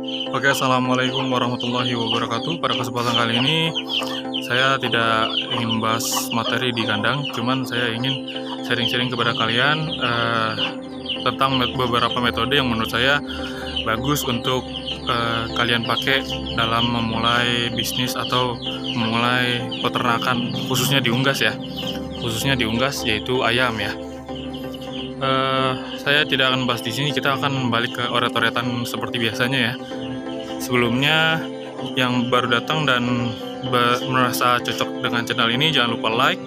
Oke, assalamualaikum warahmatullahi wabarakatuh. Pada kesempatan kali ini, saya tidak ingin membahas materi di kandang, cuman saya ingin sharing-sharing kepada kalian tentang beberapa metode yang menurut saya bagus untuk kalian pakai dalam memulai bisnis atau memulai peternakan, khususnya di unggas ya, yaitu ayam ya. Saya tidak akan bahas di sini, kita akan balik ke oret-oretan seperti biasanya ya. Sebelumnya, yang baru datang dan merasa cocok dengan channel ini, jangan lupa like,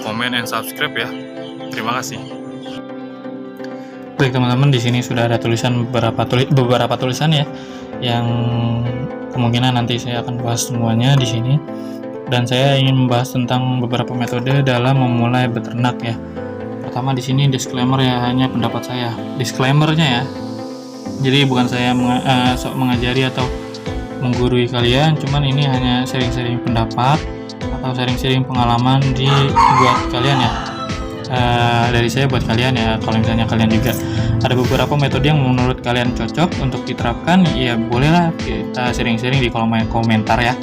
comment, and subscribe ya. Terima kasih. Baik teman-teman, di sini sudah ada tulisan beberapa tulisan ya, yang kemungkinan nanti saya akan bahas semuanya di sini. Dan saya ingin membahas tentang beberapa metode dalam memulai beternak ya. Pertama di sini disclaimer ya, hanya pendapat saya. Disclaimernya ya. Jadi bukan saya sok mengajari atau menggurui kalian, cuman ini hanya sharing-sharing pendapat atau sharing-sharing pengalaman buat kalian ya. Dari saya buat kalian ya. Kalau misalnya kalian juga ada beberapa metode yang menurut kalian cocok untuk diterapkan, ya bolehlah kita sharing-sharing di kolom komentar ya.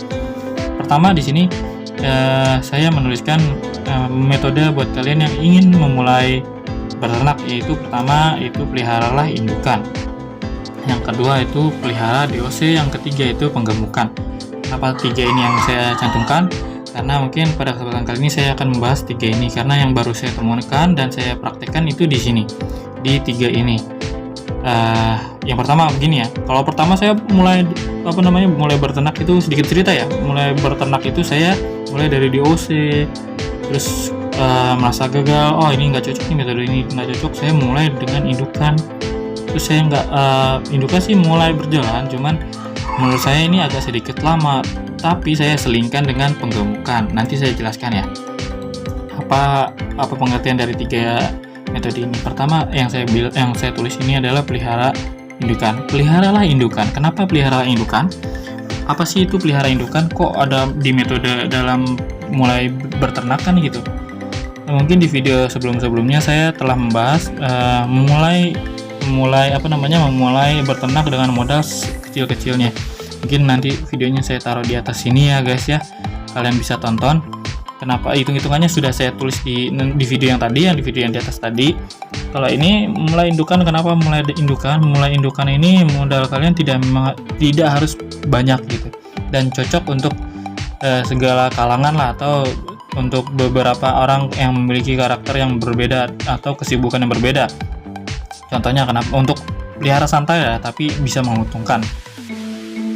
Pertama di sini saya menuliskan metode buat kalian yang ingin memulai beternak, yaitu pertama itu peliharalah indukan, yang kedua itu pelihara DOC, yang ketiga itu penggemukan. Kenapa tiga ini yang saya cantumkan? Karena mungkin pada kesempatan kali ini saya akan membahas tiga ini, karena yang baru saya temukan dan saya praktekkan itu di sini, di tiga ini. Yang pertama begini ya, kalau pertama saya mulai berternak itu sedikit cerita ya. Mulai berternak itu saya mulai dari DOC, terus merasa gagal, oh ini nggak cocok nih, metode ini nggak cocok, saya mulai dengan indukan. Terus saya indukan sih mulai berjalan, cuman menurut saya ini agak sedikit lama, tapi saya selingkan dengan penggemukan. Nanti saya jelaskan ya apa pengertian dari tiga metode ini. Pertama yang saya tulis ini adalah pelihara indukan. Peliharalah indukan. Kenapa pelihara indukan? Apa sih itu pelihara indukan? Kok ada di metode dalam mulai berternakan gitu? Mungkin di video sebelumnya saya telah membahas memulai berternak dengan modal kecil-kecilnya. Mungkin nanti videonya saya taruh di atas sini ya guys ya, kalian bisa tonton. Kenapa hitung-hitungannya sudah saya tulis di video yang tadi, di video yang di atas tadi. Kalau ini mulai indukan, kenapa mulai indukan? Mulai indukan ini modal kalian tidak harus banyak gitu, dan cocok untuk segala kalangan lah, atau untuk beberapa orang yang memiliki karakter yang berbeda atau kesibukan yang berbeda. Contohnya kenapa untuk pelihara santai ya, tapi bisa menguntungkan.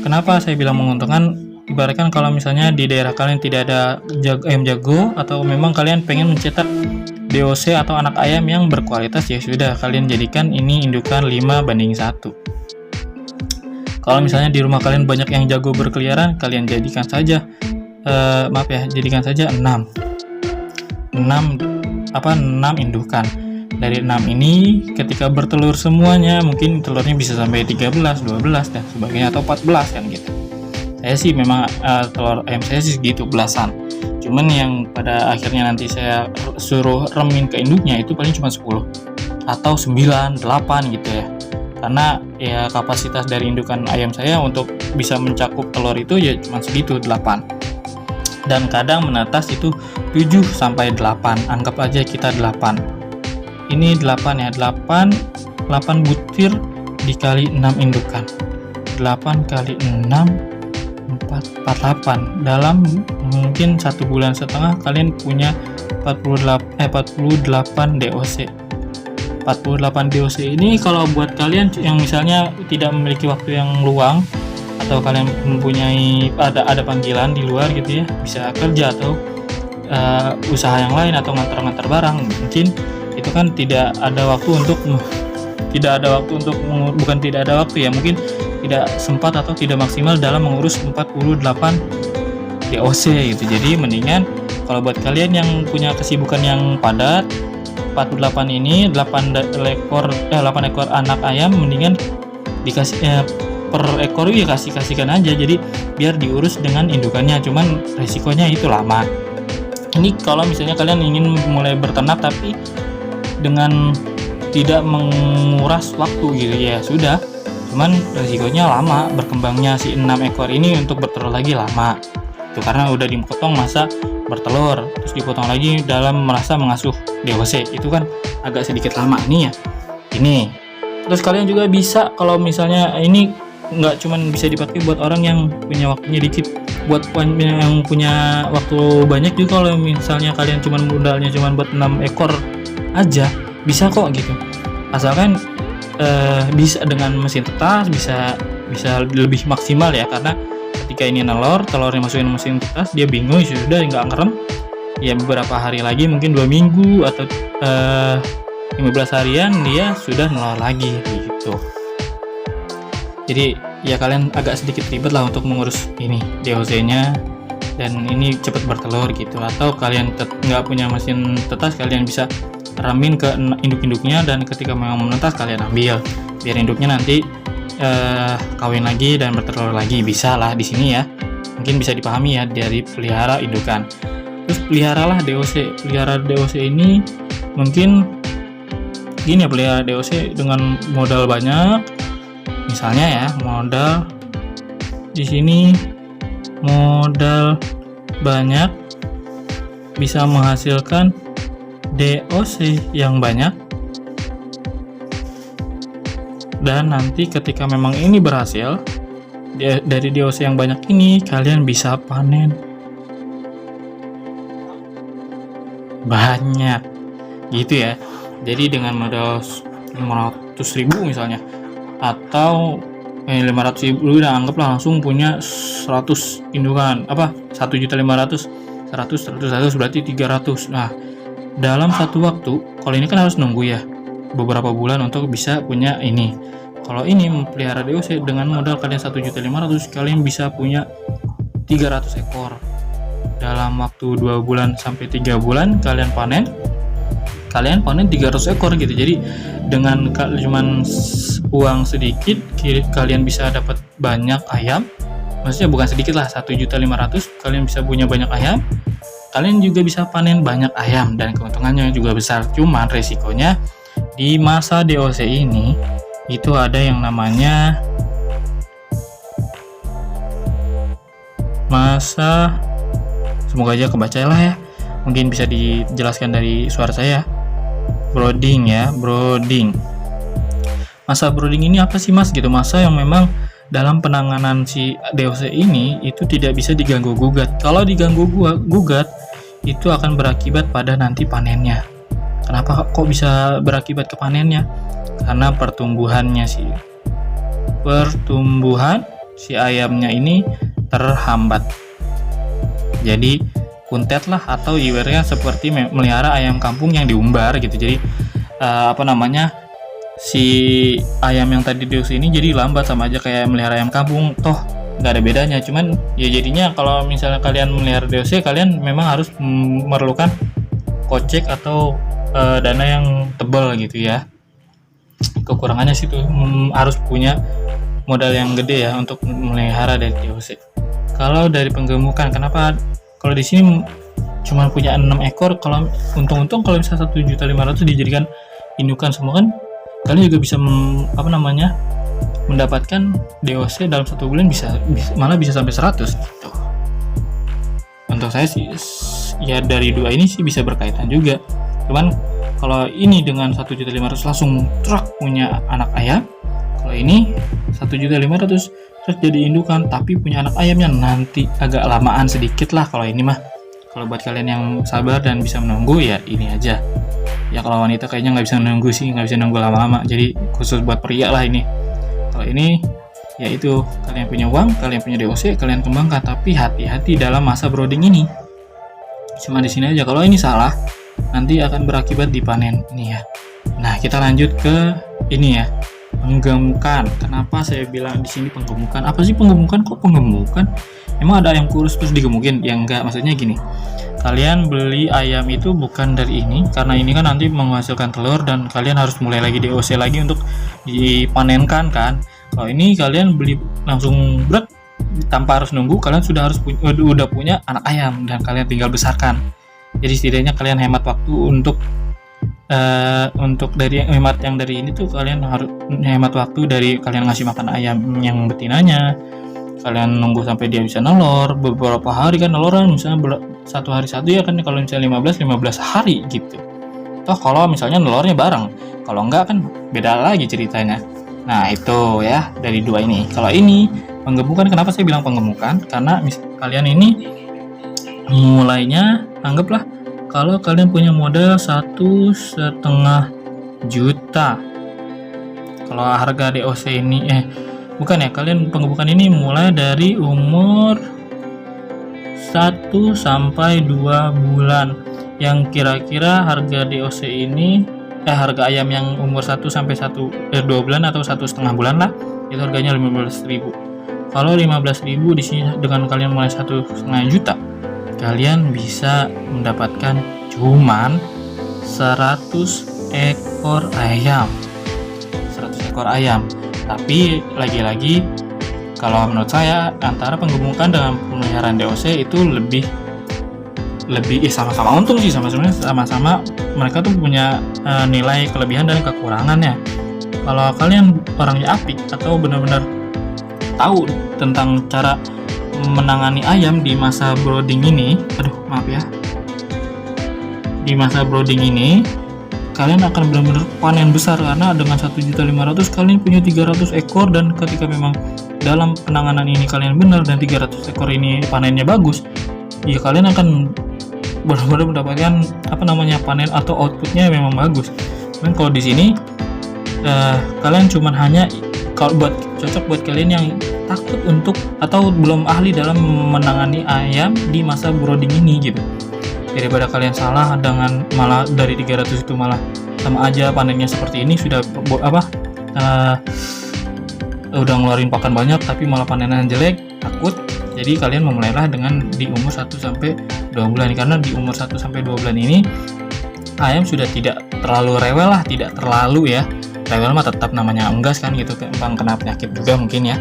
Kenapa saya bilang menguntungkan? Ibaratkan kalau misalnya di daerah kalian tidak ada ayam jago, atau memang kalian pengen mencetak DOC atau anak ayam yang berkualitas, ya sudah kalian jadikan ini indukan 5:1. Kalau misalnya di rumah kalian banyak yang jago berkeliaran, kalian jadikan saja jadikan saja 6 indukan. Dari 6 ini ketika bertelur semuanya, mungkin telurnya bisa sampai 13, 12 dan sebagainya, atau 14 kan gitu. Saya sih memang telur ayam saya sih segitu belasan. Cuman yang pada akhirnya nanti saya suruh remin ke induknya itu paling cuma 10 atau 9, 8 gitu ya. Karena ya kapasitas dari indukan ayam saya untuk bisa mencakup telur itu ya cuma segitu, 8. Dan kadang menetas itu 7 sampai 8. Anggap aja kita 8. Ini 8 ya, 8 butir dikali 6 indukan. 8 kali 6 48. Dalam mungkin 1,5 bulan kalian punya 48 DOC. 48 DOC ini kalau buat kalian yang misalnya tidak memiliki waktu yang luang, atau kalian mempunyai ada panggilan di luar gitu ya, bisa kerja atau usaha yang lain atau ngantar barang, mungkin itu kan tidak ada waktu untuk mungkin tidak sempat atau tidak maksimal dalam mengurus 48 DOC gitu. Jadi mendingan kalau buat kalian yang punya kesibukan yang padat, 48 ini 8 ekor anak ayam, mendingan dikasih per ekor ya kasihkan aja, jadi biar diurus dengan indukannya. Cuman resikonya itu lama. Ini kalau misalnya kalian ingin mulai berternak tapi dengan tidak menguras waktu gitu ya sudah, Cuman resikonya lama, berkembangnya si 6 ekor ini untuk bertelur lagi lama. Itu karena udah dipotong masa bertelur, terus dipotong lagi dalam merasa mengasuh DOC. Itu kan agak sedikit lama nih ya. Ini. Terus kalian juga bisa kalau misalnya ini nggak cuman bisa dipakai buat orang yang punya waktunya dikit, buat yang punya waktu banyak juga. Kalau misalnya kalian cuman modalnya cuman buat 6 ekor aja bisa kok gitu, asalkan bisa dengan mesin tetas, bisa lebih maksimal ya, karena ketika ini telurnya masukin mesin tetas dia bingung, sudah nggak ngerem ya, beberapa hari lagi mungkin 2 minggu atau 15 harian dia sudah nelor lagi gitu. Jadi ya kalian agak sedikit ribet lah untuk mengurus ini DOC nya, dan ini cepat bertelur gitu. Atau kalian nggak punya mesin tetas, kalian bisa remin ke induk-induknya, dan ketika memang menetas kalian ambil, biar induknya nanti kawin lagi dan bertelur lagi. Bisa lah di sini ya, mungkin bisa dipahami ya dari pelihara indukan. Terus pelihara DOC ini mungkin gini ya, pelihara DOC dengan modal banyak. Misalnya ya, modal di sini modal banyak bisa menghasilkan DOC yang banyak, dan nanti ketika memang ini berhasil dari DOC yang banyak ini, kalian bisa panen banyak gitu ya. Jadi dengan modal 500.000 misalnya, atau 500.000 udah anggaplah langsung punya 100 indukan, 1.500.000, 100 berarti 300. Nah, dalam satu waktu, kalau ini kan harus nunggu ya beberapa bulan untuk bisa punya ini. Kalau ini melihara DOC dengan modal kalian 1.500.000, kalian bisa punya 300 ekor dalam waktu 2 bulan sampai 3 bulan. Kalian panen 300 ekor gitu. Jadi dengan cuman uang sedikit kalian bisa dapat banyak ayam. Maksudnya bukan sedikit lah, 1.500.000 kalian bisa punya banyak ayam. Kalian juga bisa panen banyak ayam dan keuntungannya juga besar. Cuman resikonya di masa DOC ini itu ada yang namanya masa, semoga aja kebaca lah ya, mungkin bisa dijelaskan dari suara saya. Brooding ya, brooding. Masa brooding ini apa sih mas gitu? Masa yang memang dalam penanganan si DOC ini itu tidak bisa diganggu gugat. Kalau diganggu gugat itu akan berakibat pada nanti panennya. Kenapa kok bisa berakibat ke panennya? Karena pertumbuhan si ayamnya ini terhambat. Jadi kuntet lah, atau ibaratnya seperti melihara ayam kampung yang diumbar gitu. Jadi si ayam yang tadi DOC ini jadi lambat, sama aja kayak melihara ayam kampung, toh nggak ada bedanya. Cuman ya jadinya kalau misalnya kalian melihara DOC, kalian memang harus memerlukan kocek atau dana yang tebal gitu ya. Kekurangannya sih tuh harus punya modal yang gede ya untuk melihara dari DOC. Kalau dari penggemukan, kenapa kalau di sini cuma punya 6 ekor, kalau untung-untung kalau misalnya 1.500.000 dijadikan indukan semua, kan kalian juga bisa mendapatkan DOC dalam 1 bulan malah bisa sampai 100 gitu. Untuk saya sih ya dari dua ini sih bisa berkaitan juga. Cuman kalau ini dengan 1.500.000 langsung punya anak ayam, kalau ini 1.500.000 terus jadi indukan tapi punya anak ayamnya nanti agak lamaan sedikit lah. Kalau ini mah, kalau buat kalian yang sabar dan bisa menunggu ya ini aja ya. Kalau wanita kayaknya nggak bisa menunggu sih, nggak bisa nunggu lama-lama, jadi khusus buat pria lah ini. Kalau ini ya itu, kalian punya uang, kalian punya DOC, kalian kembangkan, tapi hati-hati dalam masa brooding ini. Cuma di sini aja, kalau ini salah nanti akan berakibat di panen ini ya. Nah, kita lanjut ke ini ya, penggemukan. Kenapa saya bilang di sini penggemukan? Apa sih penggemukan? Kok penggemukan? Emang ada ayam kurus terus digemukin? Ya enggak, maksudnya gini. Kalian beli ayam itu bukan dari ini, karena ini kan nanti menghasilkan telur dan kalian harus mulai lagi DOC lagi untuk dipanenkan kan. Kalau ini kalian beli langsung tanpa harus nunggu, kalian sudah udah punya anak ayam dan kalian tinggal besarkan. Jadi setidaknya kalian hemat waktu untuk untuk dari hemat yang dari ini tuh kalian harus hemat waktu dari kalian ngasih makan ayam yang betinanya. Kalian nunggu sampai dia bisa nelor beberapa hari kan, neloran misalnya satu hari satu ya kan, kalau misalnya 15 hari gitu. Toh kalau misalnya nelornya bareng, kalau enggak kan beda lagi ceritanya. Nah itu ya dari dua ini. Kalau ini penggemukan, kenapa saya bilang penggemukan? Karena kalian ini mulainya, anggaplah kalau kalian punya modal 1,5 juta. Kalau harga DOC ini bukan ya, kalian penggemukan ini mulai dari umur 1 sampai 2 bulan. Yang kira-kira harga DOC ini harga ayam yang umur 1 sampai 2 bulan atau 1,5 bulan lah, itu harganya 15.000. Kalau 15.000 di sini dengan kalian mulai 1,5 juta, kalian bisa mendapatkan cuman 100 ekor ayam. 100 ekor ayam. Tapi lagi-lagi kalau menurut saya antara penggemukan dengan pemeliharaan DOC itu lebih sama-sama untung sih, sama-sama mereka tuh punya nilai kelebihan dan kekurangannya. Kalau kalian orangnya apik atau benar-benar tahu tentang cara menangani ayam di masa brooding ini, di masa brooding ini kalian akan benar-benar panen besar, karena dengan 1.500.000 kalian punya 300 ekor, dan ketika memang dalam penanganan ini kalian benar dan 300 ekor ini panennya bagus, ya kalian akan benar-benar mendapatkan panen atau outputnya memang bagus. Dan kalau di sini kalian cuman hanya cocok buat kalian yang takut untuk atau belum ahli dalam menangani ayam di masa brooding ini gitu. Daripada kalian salah dengan malah dari 300 itu malah sama aja panennya seperti ini, sudah udah ngeluarin pakan banyak tapi malah panennya jelek, takut. Jadi kalian memulailah dengan di umur 1 sampai 2 bulan, karena di umur 1 sampai 2 bulan ini ayam sudah tidak terlalu rewel lah, tidak terlalu ya. Rewel mah tetap namanya unggas kan gitu, bang, kena penyakit juga mungkin ya.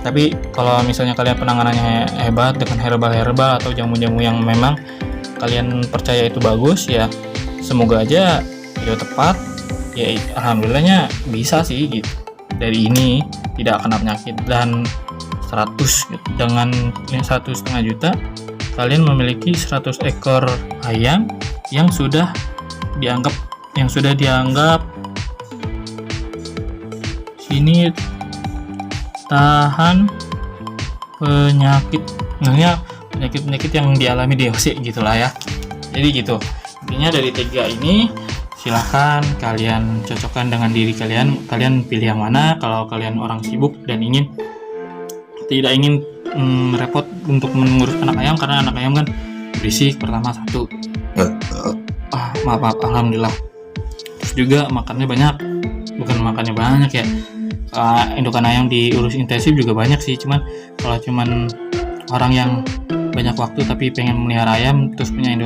Tapi kalau misalnya kalian penanganannya hebat dengan herbal atau jamu-jamu yang memang kalian percaya itu bagus, ya semoga aja itu tepat ya, alhamdulillahnya bisa sih gitu. Dari ini tidak kena penyakit, dan 100 gitu. Dengan 1,5 juta kalian memiliki 100 ekor ayam yang sudah dianggap sini tahan penyakit, penyakit yang dialami DOC gitulah ya. Jadi gitu intinya. Dari 3 ini silahkan kalian cocokkan dengan diri kalian pilih yang mana. Kalau kalian orang sibuk dan tidak ingin repot untuk mengurus anak ayam, karena anak ayam kan berisik pertama satu, maaf alhamdulillah, terus juga makannya banyak, bukan makannya banyak ya, indukan ayam diurus intensif juga banyak sih. Kalau orang yang banyak waktu tapi pengen melihara ayam terus punya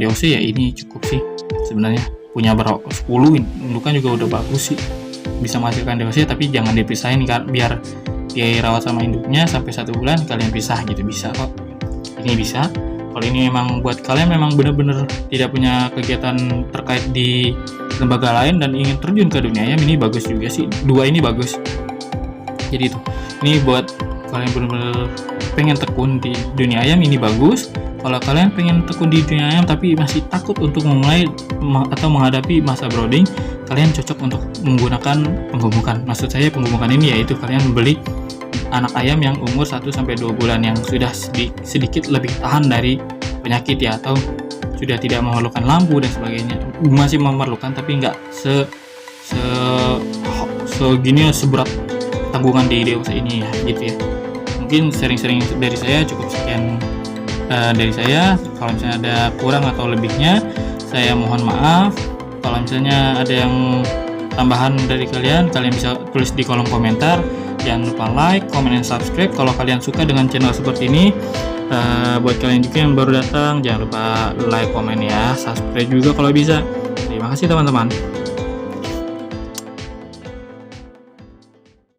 DOC, ya ini cukup sih sebenarnya. Punya 10 indukan juga udah bagus sih, bisa menghasilkan DOC, tapi jangan dipisahin kan, biar dia rawat sama induknya sampai 1 bulan kalian pisah gitu, bisa kok. Ini bisa. Kalau ini memang buat kalian memang benar-benar tidak punya kegiatan terkait di lembaga lain dan ingin terjun ke dunia ayam, ini bagus juga sih. 2 ini bagus. Jadi itu, ini buat kalian benar-benar pengen tekun di dunia ayam, ini bagus. Kalau kalian pengen tekun di dunia ayam tapi masih takut untuk memulai atau menghadapi masa brooding, kalian cocok untuk menggunakan penggemukan. Maksud saya penggemukan ini yaitu kalian membeli anak ayam yang umur 1 sampai 2 bulan yang sudah sedikit lebih tahan dari penyakit ya, atau sudah tidak memerlukan lampu dan sebagainya. Masih memerlukan tapi nggak seberat tanggungan di DOC ini ya gitu ya. Mungkin sering-sering dari saya, cukup sekian dari saya. Kalau misalnya ada kurang atau lebihnya, saya mohon maaf. Kalau misalnya ada yang tambahan dari kalian bisa tulis di kolom komentar. Jangan lupa like, comment, dan subscribe kalau kalian suka dengan channel seperti ini. Buat kalian juga yang baru datang, jangan lupa like, comment ya, subscribe juga kalau bisa. Terima kasih teman-teman.